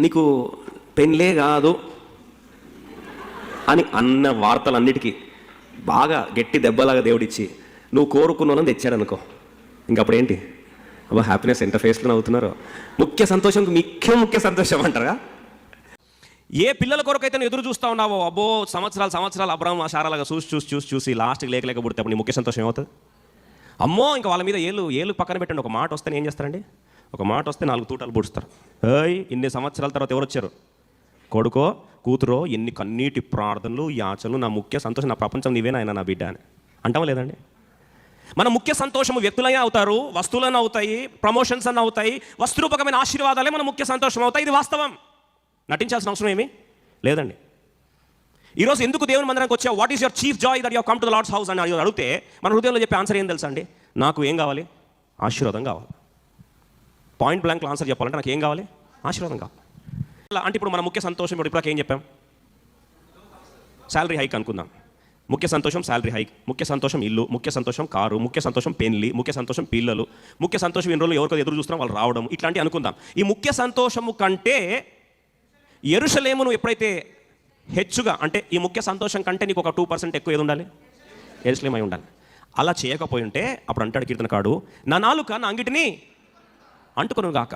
నీకు పెళ్ళే కాదు అని అన్న వార్తలన్నిటికీ బాగా గట్టి దెబ్బలాగా దేవుడిచ్చి నువ్వు కోరుకున్నానని తెచ్చాడు అనుకో, ఇంకప్పుడు ఏంటి? అబ్బా హ్యాపీనెస్ ఎంత ఫేస్లో అవుతున్నారు. ముఖ్య సంతోషం ముఖ్య సంతోషం అంటారా? ఏ పిల్లల కొరకైతే నువ్వు ఎదురు చూస్తూ ఉన్నావో, అబ్బో సంవత్సరాలు అబ్రాహ్మ శారాలుగా చూసి లాస్ట్కి లేక పుడితే అప్పుడు నీ ముఖ్య సంతోషం ఏమవుతుంది? అమ్మో ఇంకా వాళ్ళ మీద ఏళ్ళు పక్కన పెట్టండి. ఒక మాట వస్తే ఏం చేస్తారండి? ఒక మాట వస్తే 4 తూటాలు పూడుస్తారు. ఇన్ని సంవత్సరాల తర్వాత ఎవరు వచ్చారు? కొడుకో కూతురో, ఎన్ని కన్నీటి ప్రార్థనలు యాచనలు, నా ముఖ్య సంతోషం, నా ప్రపంచం నీవేనా ఆయన నా బిడ్డ అని అంటామా లేదండి? మన ముఖ్య సంతోషము వ్యక్తులైనా అవుతారు, వస్తువులైనా అవుతాయి, ప్రమోషన్స్ అన్న అవుతాయి, వస్తురూపకమైన ఆశీర్వాదాలే మన ముఖ్య సంతోషం అవుతాయి. ఇది వాస్తవం, నటించాల్సిన అవసరం ఏమీ లేదండి. ఈరోజు ఎందుకు దేవుని మందిరానికి వచ్చా? What is your chief joy that you come to the Lord's house అని అడిగితే మన హృదయంలో చెప్పే ఆన్సర్ ఏం తెలుసా అండి? నాకు ఏం కావాలి? ఆశీర్వాదం కావాలి. పాయింట్ బ్లాంక్లో ఆన్సర్ చెప్పాలంటే నాకు ఏం కావాలి? ఆశీర్వాదం కావాలి. అంటే ఇప్పుడు మన ముఖ్య సంతోషం ఇప్పుడు ఏం చెప్పాం? శాలరీ హైక్ అనుకుందాం. ముఖ్య సంతోషం శాలరీ హైక్, ముఖ్య సంతోషం ఇల్లు, ముఖ్య సంతోషం కారు, ముఖ్య సంతోషం పెళ్లి, ముఖ్య సంతోషం పిల్లలు, ముఖ్య సంతోషం ఇన్ని రోజులు ఎవరికో ఎదురు చూస్తున్నాం వాళ్ళు రావడం, ఇట్లాంటివి అనుకుందాం. ఈ ముఖ్య సంతోషము కంటే యెరూషలేమును ఎప్పుడైతే హెచ్చుగా, అంటే ఈ ముఖ్య సంతోషం కంటే నీకు ఒక 2% ఎక్కువ ఏది ఉండాలి? యెరూషలేం అయి ఉండాలి. అలా చేయకపోయి ఉంటే అప్పుడు అంటాడు కీర్తనకారుడు, నా నాలుక నా అంగిటిని అంటుకొను గాక.